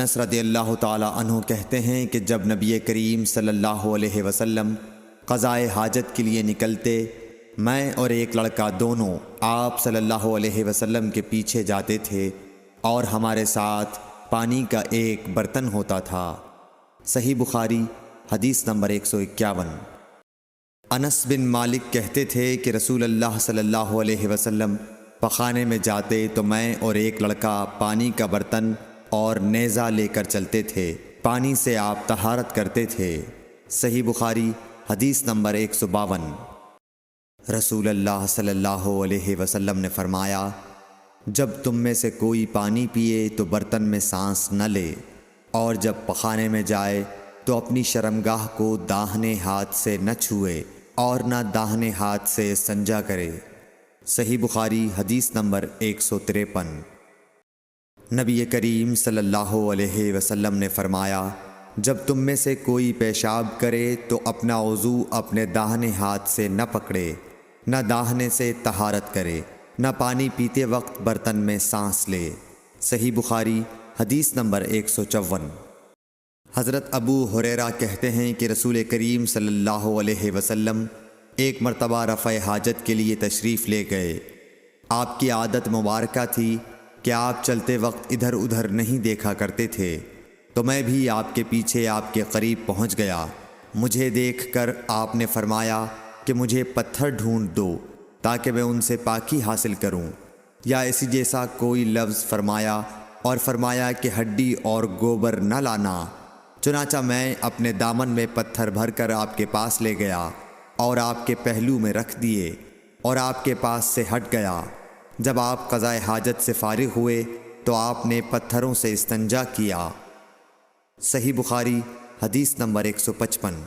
انس رضی اللہ تعالی عنہ کہتے ہیں کہ جب نبی کریم صلی اللہ علیہ وسلم قضائے حاجت کے لیے نکلتے، میں اور ایک لڑکا دونوں آپ صلی اللہ علیہ وسلم کے پیچھے جاتے تھے اور ہمارے ساتھ پانی کا ایک برتن ہوتا تھا۔ صحیح بخاری حدیث نمبر 151۔ انس بن مالک کہتے تھے کہ رسول اللہ صلی اللہ علیہ وسلم پخانے میں جاتے تو میں اور ایک لڑکا پانی کا برتن اور نیزہ لے کر چلتے تھے، پانی سے آپ طہارت کرتے تھے۔ صحیح بخاری حدیث نمبر 152۔ رسول اللہ صلی اللہ علیہ وسلم نے فرمایا، جب تم میں سے کوئی پانی پیے تو برتن میں سانس نہ لے، اور جب پخانے میں جائے تو اپنی شرمگاہ کو داہنے ہاتھ سے نہ چھوئے اور نہ داہنے ہاتھ سے استنجا کرے۔ صحیح بخاری حدیث نمبر 153۔ نبی کریم صلی اللہ علیہ وسلم نے فرمایا، جب تم میں سے کوئی پیشاب کرے تو اپنا وضو اپنے داہنے ہاتھ سے نہ پکڑے، نہ داہنے سے طہارت کرے، نہ پانی پیتے وقت برتن میں سانس لے۔ صحیح بخاری حدیث نمبر 154۔ حضرت ابو ہریرہ کہتے ہیں کہ رسول کریم صلی اللہ علیہ وسلم ایک مرتبہ رفع حاجت کے لیے تشریف لے گئے۔ آپ کی عادت مبارکہ تھی کہ آپ چلتے وقت ادھر ادھر نہیں دیکھا کرتے تھے، تو میں بھی آپ کے پیچھے آپ کے قریب پہنچ گیا۔ مجھے دیکھ کر آپ نے فرمایا کہ مجھے پتھر ڈھونڈ دو تاکہ میں ان سے پاکی حاصل کروں، یا اسی جیسا کوئی لفظ فرمایا، اور فرمایا کہ ہڈی اور گوبر نہ لانا۔ چنانچہ میں اپنے دامن میں پتھر بھر کر آپ کے پاس لے گیا اور آپ کے پہلو میں رکھ دیے اور آپ کے پاس سے ہٹ گیا۔ جب آپ قضائے حاجت سے فارغ ہوئے تو آپ نے پتھروں سے استنجا کیا۔ صحیح بخاری حدیث نمبر 155۔